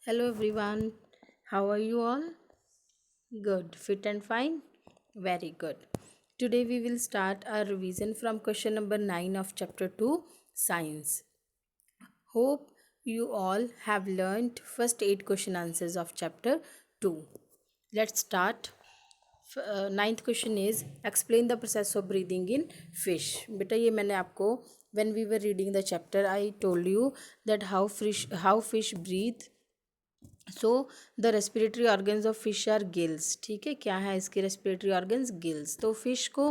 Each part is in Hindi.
Hello everyone, how are you all? Good, fit and fine? Very good. Today we will start our revision from question number 9 of chapter 2 Science. Hope you all have learned first 8 question answers of chapter 2. Let's start. Ninth question is explain the process of breathing in fish. बेटा ये मैंने आपको when we were reading the chapter I told you that how fish breathe. So the respiratory organs of fish are gills. ठीक है, क्या है इसके रेस्पिरेटरी ऑर्गन्स? गिल्स. तो फिश को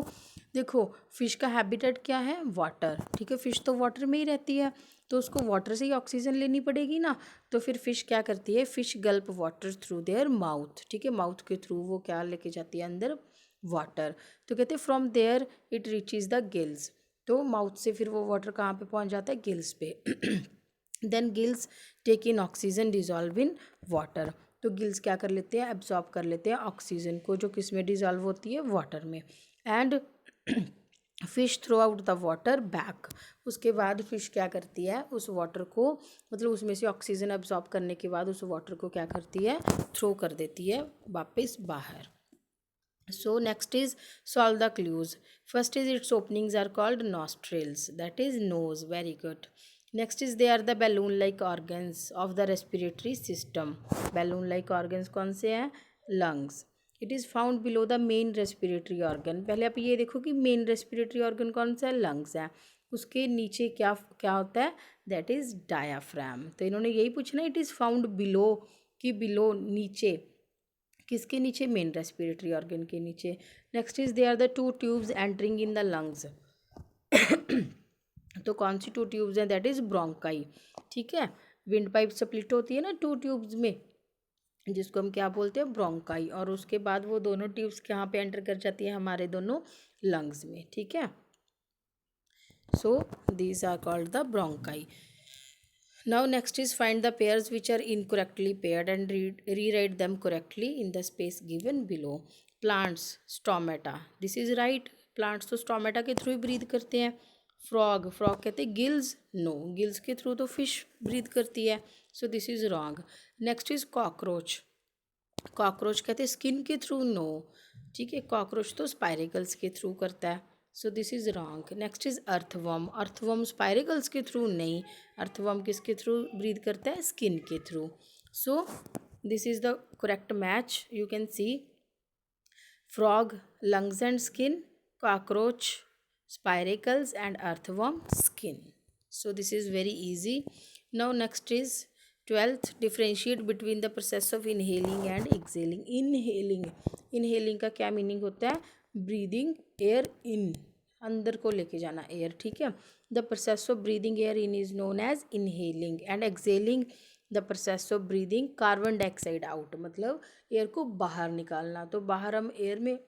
देखो, फिश का हैबिटेट क्या है? वाटर. ठीक है, फिश तो वाटर में ही रहती है, तो उसको वाटर से ही ऑक्सीजन लेनी पड़ेगी ना. तो फिर फिश क्या करती है? Fish Gulp water through their mouth. ठीक है, माउथ के थ्रू वो क्या लेके जाती है अंदर? वाटर. तो कहते हैं from there it reaches the gills. तो माउथ से फिर वो वाटर कहाँ पे पहुँच जाता है? गिल्स पे. Then gills take in oxygen dissolve in water. तो गिल्स क्या कर लेते हैं? एब्जॉर्ब कर लेते हैं ऑक्सीजन को, जो किस में डिजॉल्व होती है? वाटर में. And fish throw out the water back. उसके बाद फिश क्या करती है? उस वाटर को, मतलब उसमें से ऑक्सीजन एब्जॉर्ब करने के बाद उस वाटर को क्या करती है? थ्रो कर देती है वापस बाहर. So next is solve the clues. First is its openings are called nostrils, that is nose. Very good. Next is they are the balloon like organs of the respiratory system. Balloon like organs कौन से हैं? Lungs. It is found below the main respiratory organ. पहले आप ये देखो कि main respiratory organ कौन सा है? Lungs है. उसके नीचे क्या क्या होता है? That is diaphragm. तो इन्होंने यही पूछना, it is found below, कि below नीचे, किसके नीचे? मेन रेस्पिरेटरी ऑर्गन के नीचे. Next is they are the two tubes entering in the lungs. तो कौन सी टू ट्यूब्स हैं? That is bronchi. ठीक है, विंड पाइप स्प्लिट होती है ना टू ट्यूब्स में, जिसको हम क्या बोलते हैं? ब्रोंकाई. और उसके बाद वो दोनों ट्यूब्स कहाँ पे एंटर कर जाती है? हमारे दोनों लंग्स में. ठीक है, so these are called the bronchi. Now next is find the pairs which are incorrectly paired and rewrite them correctly in the space given below. Plants, stomata. This is right. Plants तो stomata के थ्रू ही ब्रीथ करते हैं. फ्रॉग, फ्रॉग कहते हैं गिल्स? नो, गिल्स के थ्रू तो फिश ब्रीथ करती है. So this is wrong. Next is cockroach. Cockroach कहते हैं स्किन के थ्रू? नो. ठीक है, कॉकरोच तो स्पाइरिकल्स के थ्रू करता है. So this is wrong. Next is earthworm. Earthworm spiracles के थ्रू? नहीं. अर्थवर्म किसके थ्रू ब्रीथ करता है? स्किन के through. So this is the correct match. You can see frog lungs and skin, cockroach spiracles, and earthworm skin. So this is very easy. Now next is 12th, differentiate between the process of inhaling and exhaling. Inhaling का क्या मीनिंग होता है? ब्रीदिंग एयर इन, अंदर को लेके जाना एयर. ठीक है, the process of breathing air in is known as inhaling. And exhaling the process of breathing carbon dioxide out, मतलब एयर को बाहर निकालना. तो बाहर हम एयर में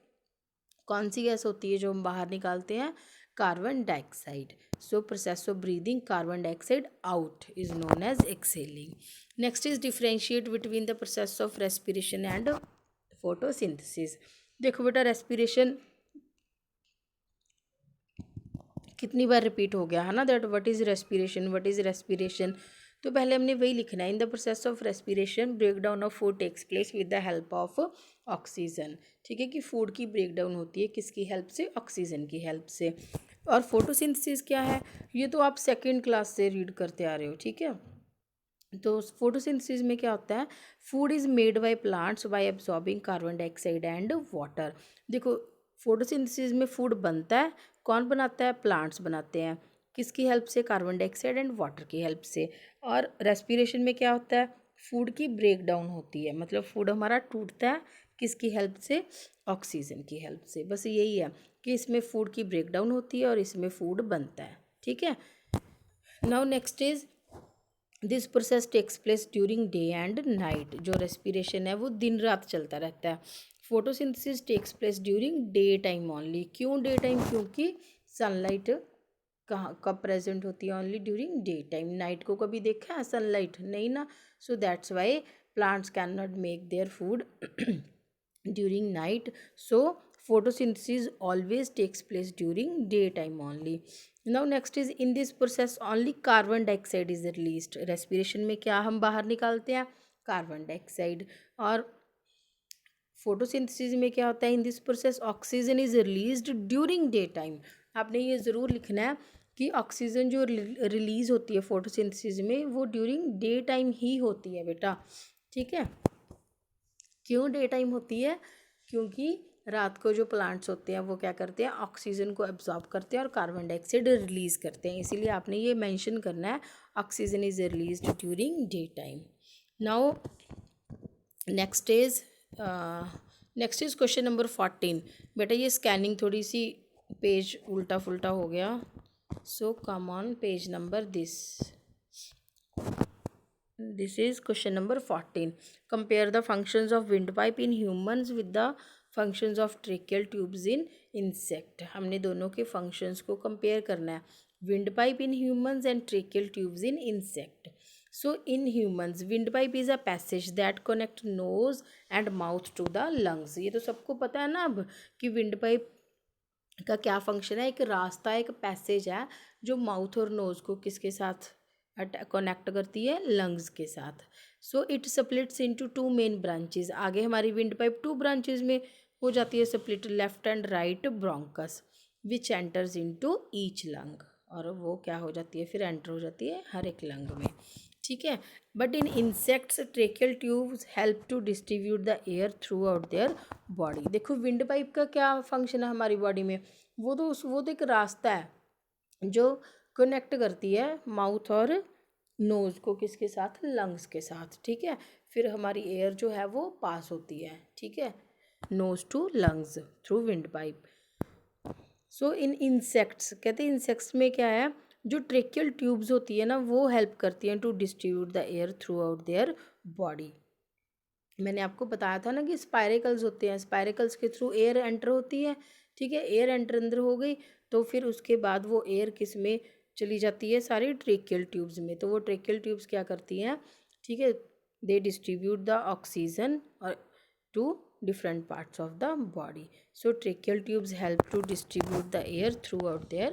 कौन सी गैस होती है जो हम बाहर निकालते हैं? Carbon dioxide. So process of breathing carbon dioxide out is known as exhaling. Next is differentiate between the process of respiration and photosynthesis. देखो बेटा, रेस्पिरेशन कितनी बार रिपीट हो गया है ना, that what is respiration, what is respiration. तो पहले हमने वही लिखना है. In the process of respiration break down of food takes place with the help of oxygen. ठीक है, कि फूड की ब्रेक डाउन होती है किसकी हेल्प से? ऑक्सीजन की हेल्प से. और फोटोसिंथेसिस क्या है? ये तो आप सेकेंड क्लास से रीड करते आ रहे हो. ठीक है, तो फोटोसिंथेसिस में क्या होता है? Food is made by plants by absorbing carbon dioxide and water. देखो, फोटोसिंथेसिस में फूड बनता है. कौन बनाता है? प्लांट्स बनाते हैं. किसकी हेल्प से? कार्बन डाइऑक्साइड एंड वाटर की हेल्प से. और रेस्पिरेशन में क्या होता है? फूड की ब्रेक डाउन होती है, मतलब फूड हमारा टूटता है किसकी हेल्प से? ऑक्सीजन की हेल्प से. बस यही है कि इसमें फूड की ब्रेक डाउन होती है और इसमें फूड बनता है. ठीक है, now next is this process takes place during day and night. जो रेस्पिरेशन है वो दिन रात चलता रहता है. Photosynthesis takes place during day time only. क्यों डे टाइम? क्योंकि सनलाइट कहाँ कब प्रेजेंट होती है? Only during day time. Night को कभी देखा है सनलाइट? नहीं ना. So that's why plants can not make their food during night. So photosynthesis always takes place during daytime only. Now next is in this process only carbon dioxide is released. respiration में क्या हम बाहर निकालते हैं? Carbon dioxide. और फोटोसिंथेसिस में क्या होता है, in this process oxygen is released during day time. आपने ये ज़रूर लिखना है कि ऑक्सीजन जो रिलीज होती है फोटोसिंथेसिस में वो ड्यूरिंग डे टाइम ही होती है बेटा, ठीक है। क्यों डे टाइम होती है, क्योंकि रात को जो प्लांट्स होते हैं वो क्या करते हैं, ऑक्सीजन को एब्जॉर्ब करते हैं और कार्बन डाइऑक्साइड रिलीज करते हैं, इसीलिए आपने ये मेंशन करना है oxygen is released during day time. Now next is question number 14। बेटा ये स्कैनिंग थोड़ी सी पेज उल्टा फुल्टा हो गया, so come on page number this is question number 14. Compare the functions of windpipe in humans with the functions of tracheal tubes in insect. हमने दोनों के functions को compare करना है, windpipe in humans and tracheal tubes in insect. So in humans windpipe is a passage that connect nose and mouth to the lungs. ये तो सबको पता है ना अब कि windpipe का क्या फंक्शन है, एक रास्ता, एक पैसेज है जो माउथ और नोज़ को किसके साथ कनेक्ट करती है, लंग्स के साथ। So it splits into two main branches. आगे हमारी विंड पाइप टू ब्रांचेस में हो जाती है split, left and right bronchus which enters into each lung, और वो क्या हो जाती है, फिर एंटर हो जाती है हर एक लंग में, ठीक है। But in insects tracheal tubes help to distribute the air throughout their body. देखो विंड पाइप का क्या फंक्शन है हमारी बॉडी में, वो तो एक रास्ता है जो कनेक्ट करती है माउथ और नोज़ को किसके साथ, लंग्स के साथ, ठीक है। फिर हमारी एयर जो है वो पास होती है, ठीक है, nose to lungs through wind pipe. So in insects, कहते हैं इंसेक्ट्स में क्या है, जो ट्रेकियल ट्यूब्स होती है ना वो हेल्प करती हैं to distribute the air throughout their body. मैंने आपको बताया था ना कि स्पायरिकल्स होते हैं, स्पायरिकल्स के थ्रू एयर एंटर होती है, ठीक है। एयर एंटर अंदर हो गई तो फिर उसके बाद वो एयर किस में चली जाती है, सारी ट्रेकियल ट्यूब्स में। तो वो ट्रेकियल ट्यूब्स क्या करती हैं, ठीक है, दे डिस्ट्रीब्यूट द ऑक्सीजन और to different parts of the body. So tracheal tubes help to distribute the air throughout their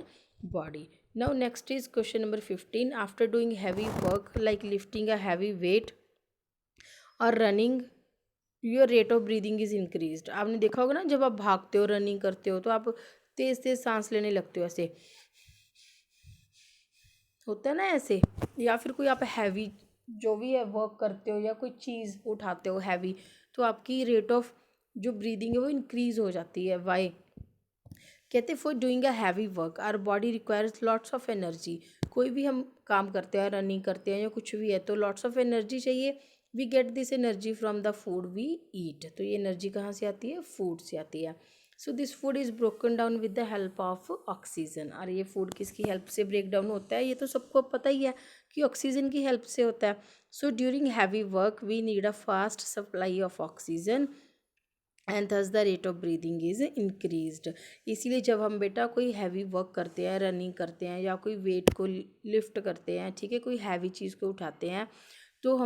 body. Now next is question number 15. After doing heavy work like lifting a heavy weight or running, your rate of breathing is increased. आपने देखा होगा ना जब आप भागते हो, रनिंग करते हो तो आप तेज़ तेज़ सांस लेने लगते हो, ऐसे होता है ना ऐसे। या फिर कोई आप हैवी जो भी है वर्क करते हो या कोई चीज़ उठाते हो हैवी, तो आपकी रेट ऑफ जो ब्रीदिंग है वो इंक्रीज़ हो जाती है। वाई, कहते for doing a heavy work hour body requires lots of energy. कोई भी हम काम करते हैं, रनिंग करते हैं या कुछ भी है, तो लॉट्स ऑफ एनर्जी चाहिए। We get this energy from the food we eat. तो ये एनर्जी कहाँ से आती है, फूड से आती है। So this food is broken down with the help of oxygen. और ये फूड किसकी हेल्प से ब्रेक डाउन होता है, ये तो सबको पता ही है कि ऑक्सीजन की हेल्प से होता है। So during heavy work we need a fast supply of oxygen and thus the rate of breathing is increased. इसीलिए जब हम बेटा कोई हैवी वर्क करते हैं, रनिंग करते हैं या कोई वेट को लिफ्ट करते हैं, ठीक है, कोई हैवी चीज़ को उठाते हैं, तो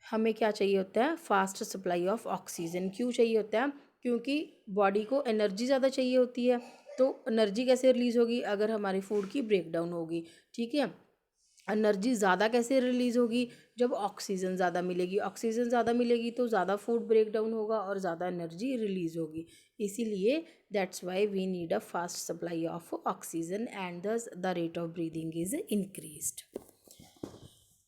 हमें क्या चाहिए होता है, फास्ट सप्लाई ऑफ ऑक्सीजन। क्यों चाहिए होता है, क्योंकि बॉडी को एनर्जी ज़्यादा चाहिए होती है। तो एनर्जी कैसे रिलीज़ होगी, अगर हमारी फूड की ब्रेक डाउन होगी, ठीक है। एनर्जी ज़्यादा कैसे रिलीज़ होगी, जब ऑक्सीजन ज़्यादा मिलेगी। ऑक्सीजन ज़्यादा मिलेगी तो ज़्यादा फूड ब्रेक डाउन होगा और ज़्यादा एनर्जी रिलीज़ होगी। इसीलिए that's why we need a fast supply of oxygen and thus the rate of breathing is increased.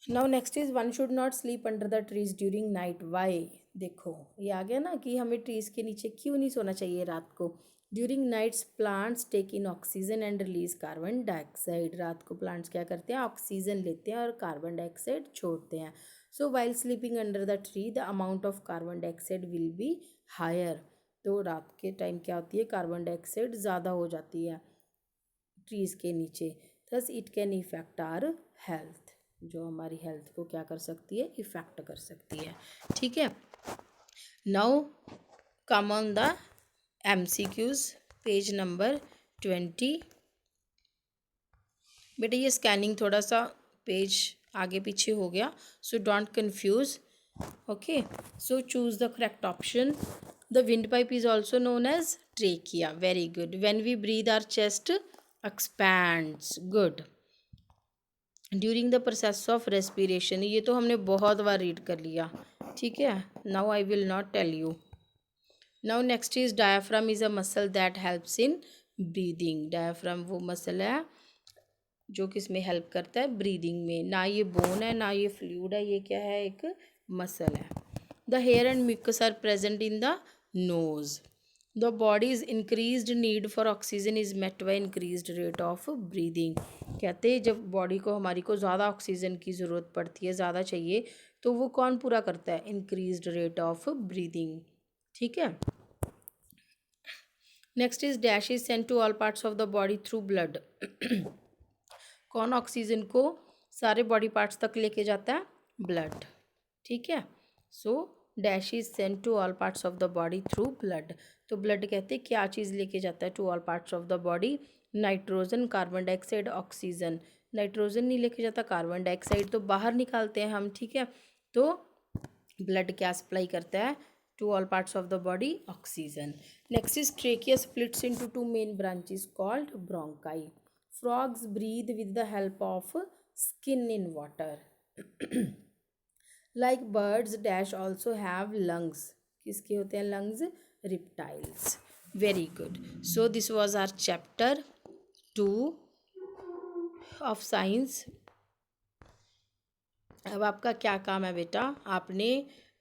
Now next is one should not sleep under the trees during night. Why, देखो ये आ गया ना कि हमें ट्रीज़ के नीचे क्यों नहीं सोना चाहिए रात को। During nights plants take in oxygen and release carbon dioxide. रात को प्लांट्स क्या करते हैं, ऑक्सीजन लेते हैं और कार्बन डाइऑक्साइड छोड़ते हैं। So while sleeping under the tree the amount of carbon dioxide will be higher. तो रात के टाइम क्या होती है, कार्बन डाइऑक्साइड ज़्यादा हो जाती है ट्रीज़ के नीचे। Thus it can affect our health, जो हमारी हेल्थ को क्या कर सकती है, इफ़ेक्ट कर सकती है, ठीक है। Now come on the MCQs, page number 20। बेटा ये स्कैनिंग थोड़ा सा पेज आगे पीछे हो गया, so don't confuse, okay. So choose the correct option. The wind pipe is also known as trachea, very good. When we breathe our chest expands, good. During the process of respiration, ये तो हमने बहुत बार रीड कर लिया, ठीक है. Now I will not tell you. Now next is diaphragm is a muscle that helps in breathing. Diaphragm वो मसल है जो किस में हेल्प करता है, ब्रीदिंग में. ना ये बोन है ना ये फ्लूइड है, ये क्या है, एक मसल है. The hair and mucus are present in the nose. The body's increased need for oxygen is met by increased rate of breathing. कहते हैं जब बॉडी को हमारी को ज़्यादा ऑक्सीजन की ज़रूरत पड़ती है, ज़्यादा चाहिए, तो वो कौन पूरा करता है, इंक्रीज्ड रेट ऑफ ब्रीदिंग. ठीक है. Next is dash is sent to all parts of the body through blood. कौन ऑक्सीजन को सारे बॉडी पार्ट्स तक लेके जाता है, ब्लड. ठीक है. So dash is sent to all parts of the body through blood. तो ब्लड कहते हैं क्या चीज़ लेके जाता है to all parts of the body, nitrogen, carbon dioxide, oxygen. Nitrogen नहीं लेके जाता, कार्बन डाइऑक्साइड तो बाहर निकालते हैं हम. ठीक है. तो ब्लड क्या सप्लाई करता है to all parts of the body, oxygen. Next is trachea splits into two main branches called bronchi. Frogs breathe with the help of skin in water. Like birds dash also have lungs. किसके होते हैं lungs, reptiles. Very good. So this was our chapter 2 of science. अब आपका क्या काम है बेटा, आपने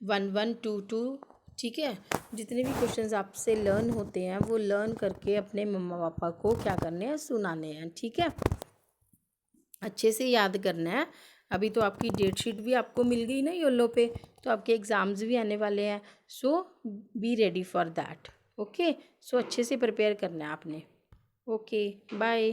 1122, ठीक है, जितने भी क्वेश्चंस आपसे लर्न होते हैं वो लर्न करके अपने मम्मा पापा को क्या करने हैं, सुनाने हैं. ठीक है. अच्छे से याद करना है. अभी तो आपकी डेट शीट भी आपको मिल गई ना योलो पे, तो आपके एग्ज़ाम्स भी आने वाले हैं. So be ready for that. Okay. So अच्छे से प्रिपेयर करना है आपने. ओके. बाय.